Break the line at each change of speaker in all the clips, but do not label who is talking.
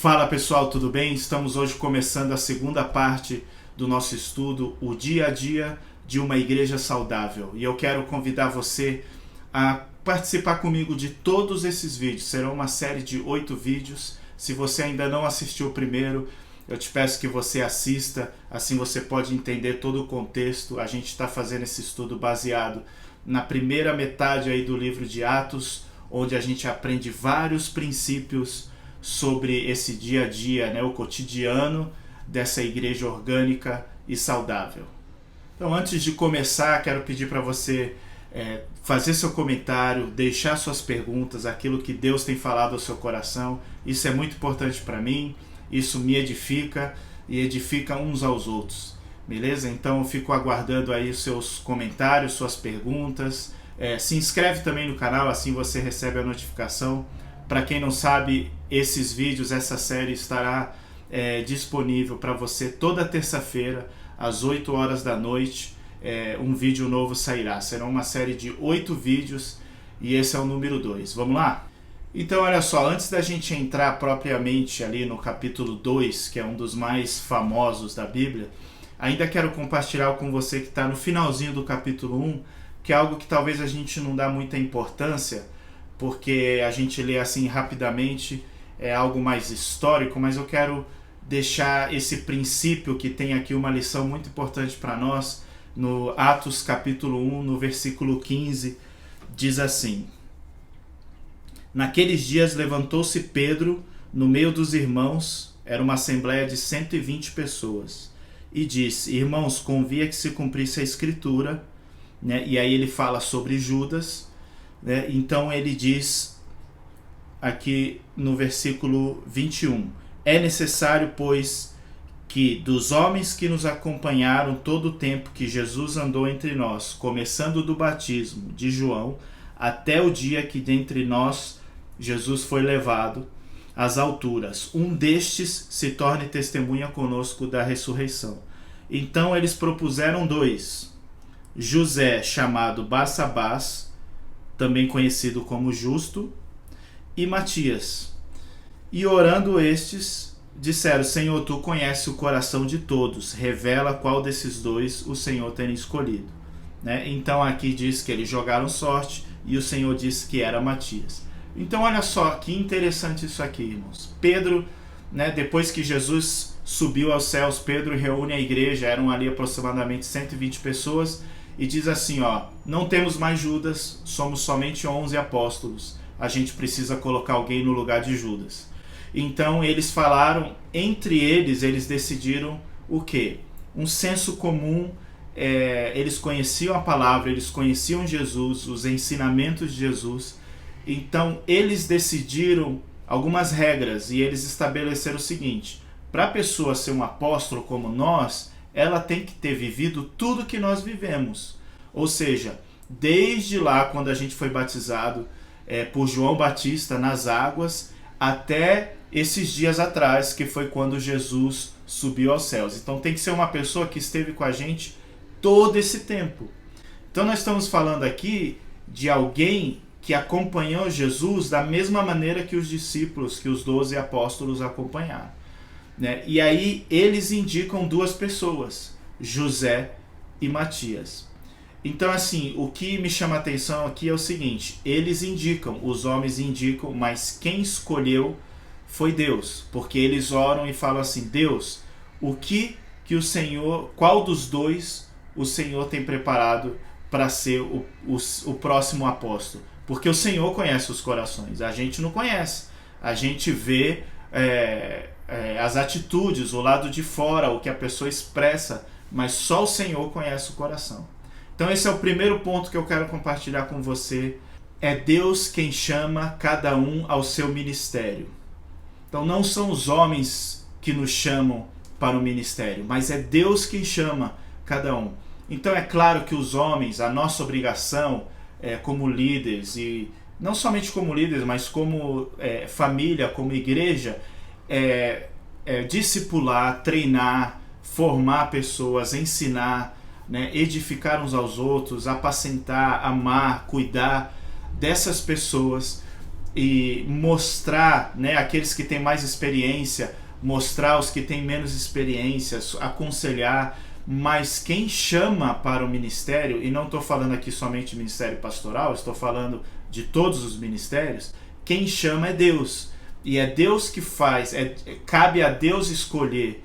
Fala pessoal, tudo bem? Estamos hoje começando a segunda parte do nosso estudo, o dia a dia de uma igreja saudável. E eu quero convidar você a participar comigo de todos esses vídeos. Serão uma série de 8 vídeos. Se você ainda não assistiu o primeiro, eu te peço que você assista, assim você pode entender todo o contexto. A gente está fazendo esse estudo baseado na primeira metade aí do livro de Atos, onde a gente aprende vários princípios sobre esse dia a dia, né, o cotidiano dessa igreja orgânica e saudável. Então, antes de começar, quero pedir para você fazer seu comentário, deixar suas perguntas, aquilo que Deus tem falado ao seu coração. Isso é muito importante para mim, isso me edifica e edifica uns aos outros, beleza? Então, eu fico aguardando aí os seus comentários, suas perguntas. Se inscreve também no canal, assim você recebe a notificação. Para quem não sabe, esses vídeos, essa série estará disponível para você toda terça-feira, às 8 horas da noite. Um vídeo novo sairá. Será uma série de 8 vídeos e esse é o número 2. Vamos lá? Então, olha só, antes da gente entrar propriamente ali no capítulo 2, que é um dos mais famosos da Bíblia, ainda quero compartilhar com você que está no finalzinho do capítulo 1, que é algo que talvez a gente não dá muita importância, porque a gente lê assim rapidamente, é algo mais histórico, mas eu quero deixar esse princípio que tem aqui uma lição muito importante para nós. No Atos capítulo 1, no versículo 15, diz assim: Naqueles dias levantou-se Pedro no meio dos irmãos, era uma assembleia de 120 pessoas, e disse: Irmãos, convia que se cumprisse a escritura, né? E aí ele fala sobre Judas, né? Então ele diz aqui no versículo 21, é necessário, pois, que dos homens que nos acompanharam todo o tempo que Jesus andou entre nós, começando do batismo de João, até o dia que dentre nós Jesus foi levado às alturas, um destes se torne testemunha conosco da ressurreição. Então eles propuseram 2, José, chamado Barsabás, também conhecido como Justo, e Matias. E orando estes, disseram: Senhor, tu conheces o coração de todos, revela qual desses 2 o Senhor tem escolhido. Né? Então aqui diz que eles jogaram sorte e o Senhor disse que era Matias. Então olha só que interessante isso aqui, irmãos. Pedro, né, depois que Jesus subiu aos céus, Pedro reúne a igreja, eram ali aproximadamente 120 pessoas, e diz assim, não temos mais Judas, somos somente 11 apóstolos, a gente precisa colocar alguém no lugar de Judas. Então eles falaram, entre eles, eles decidiram o quê? Um senso comum, eles conheciam a palavra, eles conheciam Jesus, os ensinamentos de Jesus, então eles decidiram algumas regras e eles estabeleceram o seguinte: para a pessoa ser um apóstolo como nós, ela tem que ter vivido tudo que nós vivemos. Ou seja, desde lá quando a gente foi batizado por João Batista nas águas, até esses dias atrás, que foi quando Jesus subiu aos céus. Então tem que ser uma pessoa que esteve com a gente todo esse tempo. Então nós estamos falando aqui de alguém que acompanhou Jesus da mesma maneira que os discípulos, que os 12 apóstolos acompanharam. Né? E aí eles indicam 2 pessoas, José e Matias. Então assim, o que me chama a atenção aqui é o seguinte: eles indicam, os homens indicam, mas quem escolheu foi Deus, porque eles oram e falam assim: Deus, o que o Senhor, qual dos 2 o Senhor tem preparado para ser o próximo apóstolo? Porque o Senhor conhece os corações, a gente não conhece, a gente vê as atitudes, o lado de fora, o que a pessoa expressa, mas só o Senhor conhece o coração. Então esse é o primeiro ponto que eu quero compartilhar com você. É Deus quem chama cada um ao seu ministério. Então não são os homens que nos chamam para o ministério, mas é Deus quem chama cada um. Então é claro que os homens, a nossa obrigação como líderes, e não somente como líderes, mas como família, como igreja, discipular, treinar, formar pessoas, ensinar, né, edificar uns aos outros, apacentar, amar, cuidar dessas pessoas e mostrar, né, aqueles que têm mais experiência, mostrar os que têm menos experiência, aconselhar, mas quem chama para o ministério, e não estou falando aqui somente de ministério pastoral, estou falando de todos os ministérios, quem chama é Deus, e é Deus que faz, cabe a Deus escolher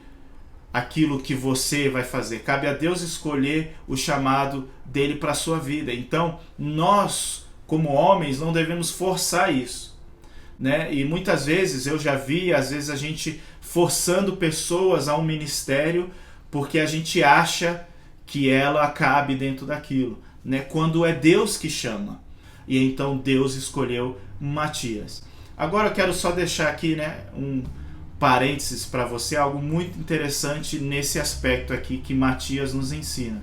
aquilo que você vai fazer, cabe a Deus escolher o chamado dele para a sua vida. Então nós, como homens, não devemos forçar isso, né? E muitas vezes eu já vi, às vezes a gente forçando pessoas a um ministério porque a gente acha que ela cabe dentro daquilo, né? Quando é Deus que chama. E então Deus escolheu Matias. Agora eu quero só deixar aqui, né, um parênteses para você, algo muito interessante nesse aspecto aqui que Matias nos ensina.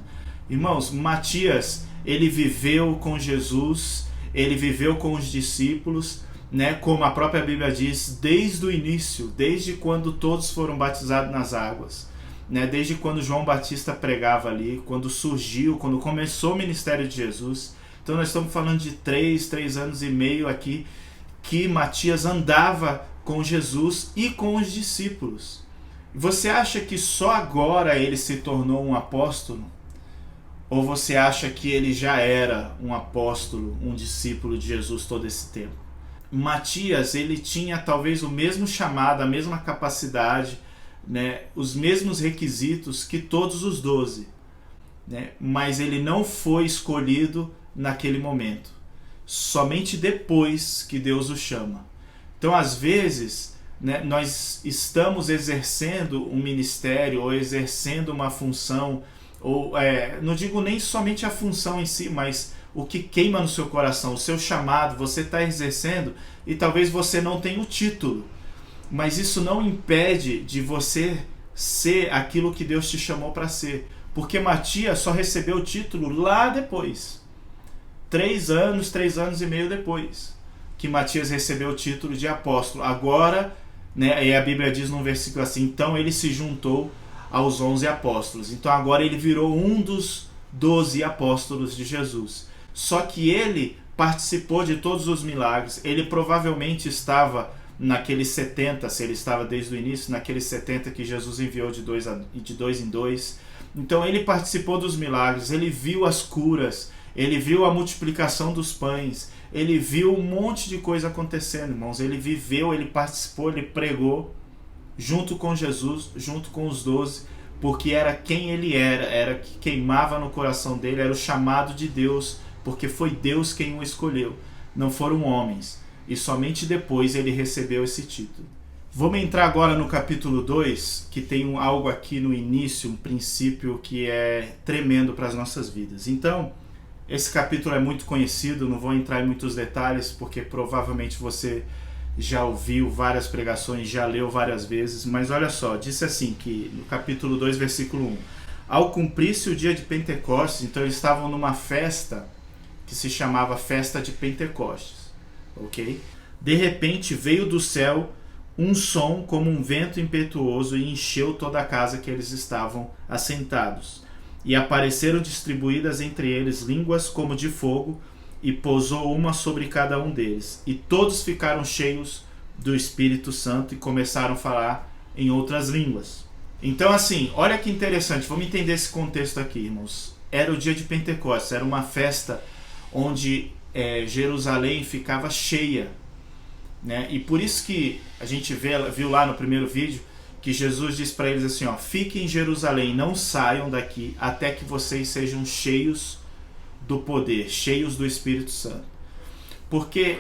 Irmãos, Matias, ele viveu com Jesus, ele viveu com os discípulos, né, como a própria Bíblia diz, desde o início, desde quando todos foram batizados nas águas, né, desde quando João Batista pregava ali, quando surgiu, quando começou o ministério de Jesus. Então nós estamos falando de 3 anos e meio aqui, que Matias andava com Jesus e com os discípulos. Você acha que só agora ele se tornou um apóstolo? Ou você acha que ele já era um apóstolo, um discípulo de Jesus todo esse tempo? Matias, ele tinha talvez o mesmo chamado, a mesma capacidade, né, os mesmos requisitos que todos os 12, né, mas ele não foi escolhido naquele momento. Somente depois que Deus o chama. Então, às vezes, né, nós estamos exercendo um ministério ou exercendo uma função, ou não digo nem somente a função em si, mas o que queima no seu coração, o seu chamado, você está exercendo e talvez você não tenha o título, mas isso não impede de você ser aquilo que Deus te chamou para ser, porque Matias só recebeu o título lá depois, 3 anos e meio depois, que Matias recebeu o título de apóstolo. Agora, né, e a Bíblia diz num versículo assim, então ele se juntou aos 11 apóstolos. Então agora ele virou um dos 12 apóstolos de Jesus. Só que ele participou de todos os milagres. Ele provavelmente estava naqueles 70, se ele estava desde o início, naqueles 70 que Jesus enviou de dois em dois. Então ele participou dos milagres, ele viu as curas, ele viu a multiplicação dos pães, ele viu um monte de coisa acontecendo, irmãos. Ele viveu, ele participou, ele pregou junto com Jesus, junto com os 12, porque era quem ele era o que queimava no coração dele, era o chamado de Deus, porque foi Deus quem o escolheu, não foram homens. E somente depois ele recebeu esse título. Vamos entrar agora no capítulo 2, que tem algo aqui no início, um princípio que é tremendo para as nossas vidas. Então, esse capítulo é muito conhecido, não vou entrar em muitos detalhes, porque provavelmente você já ouviu várias pregações, já leu várias vezes, mas olha só, disse assim, que no capítulo 2, versículo 1, ao cumprir-se o dia de Pentecostes, então eles estavam numa festa que se chamava Festa de Pentecostes, ok? De repente veio do céu um som como um vento impetuoso e encheu toda a casa que eles estavam assentados. E apareceram distribuídas entre eles línguas como de fogo, e pousou uma sobre cada um deles. E todos ficaram cheios do Espírito Santo e começaram a falar em outras línguas. Então assim, olha que interessante, vamos entender esse contexto aqui, irmãos. Era o dia de Pentecostes, era uma festa onde Jerusalém ficava cheia, né? E por isso que a gente viu lá no primeiro vídeo, que Jesus diz para eles assim, ó, fiquem em Jerusalém, não saiam daqui até que vocês sejam cheios do poder, cheios do Espírito Santo. Porque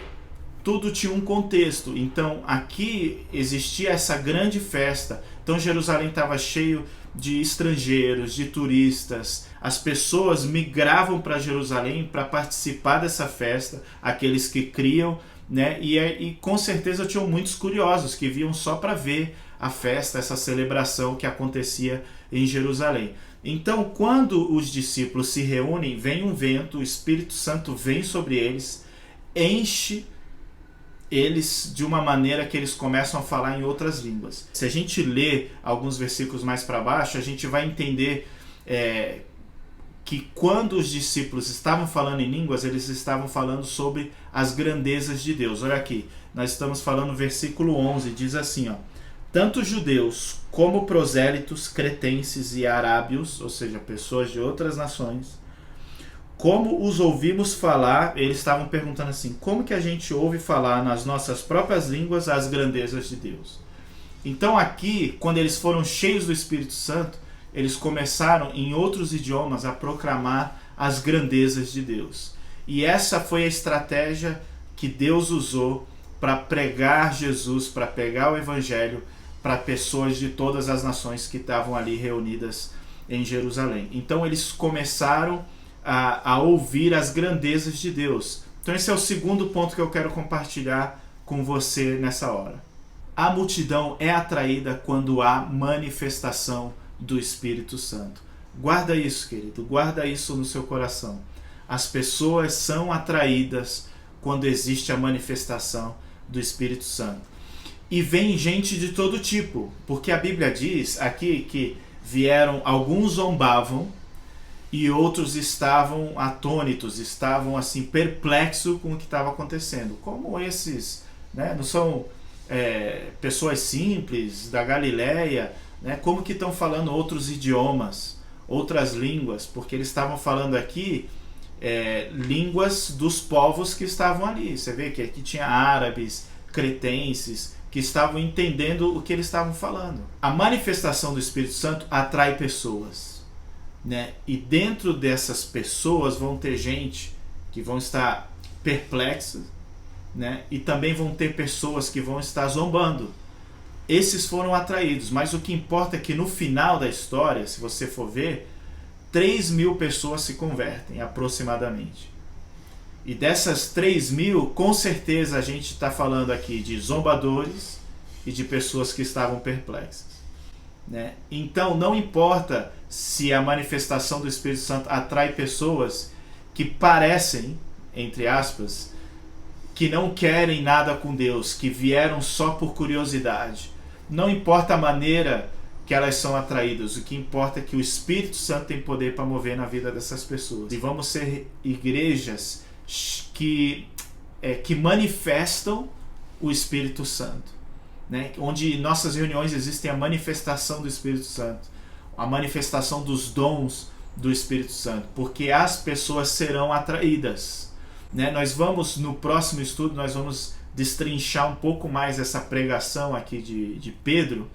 tudo tinha um contexto. Então aqui existia essa grande festa. Então Jerusalém estava cheio de estrangeiros, de turistas. As pessoas migravam para Jerusalém para participar dessa festa, aqueles que criam, né? E com certeza tinham muitos curiosos que vinham só para ver a festa, essa celebração que acontecia em Jerusalém. Então, quando os discípulos se reúnem, vem um vento, o Espírito Santo vem sobre eles, enche eles de uma maneira que eles começam a falar em outras línguas. Se a gente ler alguns versículos mais para baixo, a gente vai entender que quando os discípulos estavam falando em línguas, eles estavam falando sobre as grandezas de Deus. Olha aqui, nós estamos falando no versículo 11, diz assim, ó: tanto judeus como prosélitos, cretenses e arábios, ou seja, pessoas de outras nações, como os ouvimos falar, eles estavam perguntando assim, como que a gente ouve falar nas nossas próprias línguas as grandezas de Deus? Então aqui, quando eles foram cheios do Espírito Santo, eles começaram em outros idiomas a proclamar as grandezas de Deus. E essa foi a estratégia que Deus usou para pregar Jesus, para pregar o Evangelho para pessoas de todas as nações que estavam ali reunidas em Jerusalém. Então eles começaram a ouvir as grandezas de Deus. Então esse é o segundo ponto que eu quero compartilhar com você nessa hora. A multidão é atraída quando há manifestação do Espírito Santo. Guarda isso, querido, guarda isso no seu coração. As pessoas são atraídas quando existe a manifestação do Espírito Santo. E vem gente de todo tipo, porque a Bíblia diz aqui que vieram, alguns zombavam e outros estavam atônitos, estavam assim perplexos com o que estava acontecendo. Como esses, né, não são pessoas simples da Galileia, né, como que estão falando outros idiomas, outras línguas, porque eles estavam falando aqui línguas dos povos que estavam ali. Você vê que aqui tinha árabes, cretenses, que estavam entendendo o que eles estavam falando. A manifestação do Espírito Santo atrai pessoas, né? E dentro dessas pessoas vão ter gente que vão estar perplexas, né? E também vão ter pessoas que vão estar zombando. Esses foram atraídos, mas o que importa é que no final da história, se você for ver, 3.000 pessoas se convertem aproximadamente. E dessas 3.000, com certeza a gente está falando aqui de zombadores e de pessoas que estavam perplexas, né? Então não importa se a manifestação do Espírito Santo atrai pessoas que parecem, entre aspas, que não querem nada com Deus, que vieram só por curiosidade. Não importa a maneira que elas são atraídas, o que importa é que o Espírito Santo tem poder para mover na vida dessas pessoas. E vamos ser igrejas que manifestam o Espírito Santo, né? Onde em nossas reuniões existem a manifestação do Espírito Santo, a manifestação dos dons do Espírito Santo, porque as pessoas serão atraídas, né? Nós vamos, no próximo estudo, nós vamos destrinchar um pouco mais essa pregação aqui de Pedro,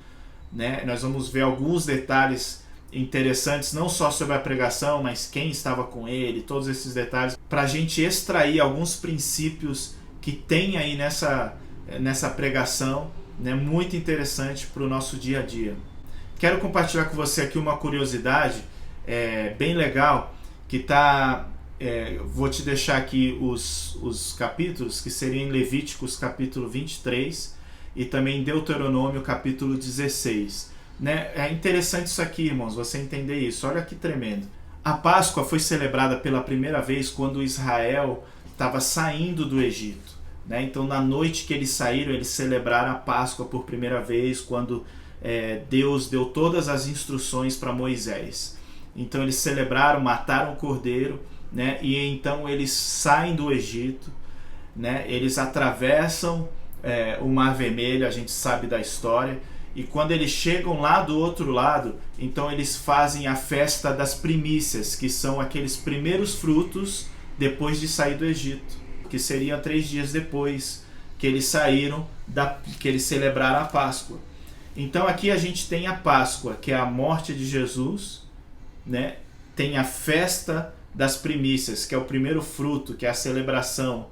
né? Nós vamos ver alguns detalhes interessantes, não só sobre a pregação, mas quem estava com ele, todos esses detalhes, para a gente extrair alguns princípios que tem aí nessa pregação, né? Muito interessante para o nosso dia a dia. Quero compartilhar com você aqui uma curiosidade bem legal, que está... vou te deixar aqui os capítulos, que seriam em Levíticos capítulo 23 e também Deuteronômio capítulo 16. Né? É interessante isso aqui, irmãos, você entender isso. Olha que tremendo. A Páscoa foi celebrada pela primeira vez quando Israel estava saindo do Egito, né? Então na noite que eles saíram, eles celebraram a Páscoa por primeira vez, quando Deus deu todas as instruções para Moisés. Então eles celebraram, mataram o cordeiro, né? E então eles saem do Egito, né? Eles atravessam o Mar Vermelho, a gente sabe da história, e quando eles chegam lá do outro lado, então eles fazem a festa das primícias, que são aqueles primeiros frutos depois de sair do Egito, que seriam 3 dias depois que eles saíram, que eles celebraram a Páscoa. Então aqui a gente tem a Páscoa, que é a morte de Jesus, né? Tem a festa das primícias, que é o primeiro fruto, que é a celebração,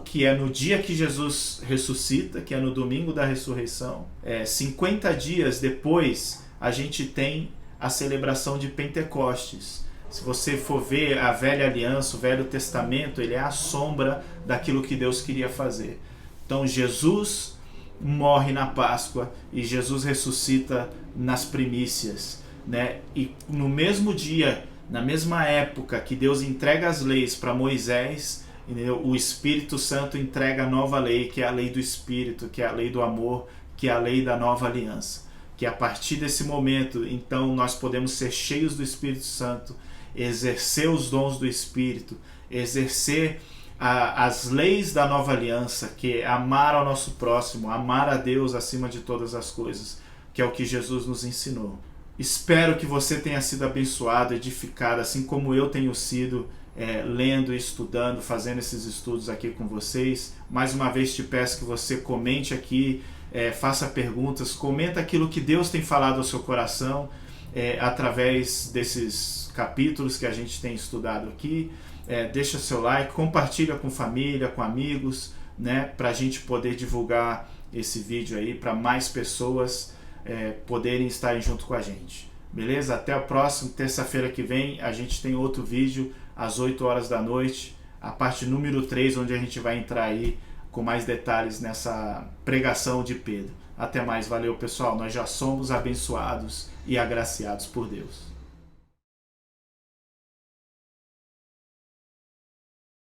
que é no dia que Jesus ressuscita, que é no domingo da ressurreição. 50 dias depois a gente tem a celebração de Pentecostes. Se você for ver a velha aliança, o Velho Testamento, ele é a sombra daquilo que Deus queria fazer. Então Jesus morre na Páscoa e Jesus ressuscita nas primícias, né? E no mesmo dia, na mesma época que Deus entrega as leis para Moisés, o Espírito Santo entrega a nova lei, que é a lei do Espírito, que é a lei do amor, que é a lei da nova aliança. Que a partir desse momento, então, nós podemos ser cheios do Espírito Santo exercer os dons do Espírito, exercer as leis da nova aliança, que é amar ao nosso próximo, amar a Deus acima de todas as coisas, que é o que Jesus nos ensinou. Espero que você tenha sido abençoado, edificado, assim como eu tenho sido, lendo, estudando, fazendo esses estudos aqui com vocês. Mais uma vez te peço que você comente aqui, faça perguntas, comenta aquilo que Deus tem falado ao seu coração, através desses capítulos que a gente tem estudado aqui. Deixa seu like, compartilha com família, com amigos, né, para a gente poder divulgar esse vídeo aí para mais pessoas poderem estar junto com a gente. Beleza? Até a próxima, terça-feira que vem a gente tem outro vídeo às 8 horas da noite, a parte número 3, onde a gente vai entrar aí com mais detalhes nessa pregação de Pedro. Até mais, valeu pessoal, nós já somos abençoados e agraciados por Deus.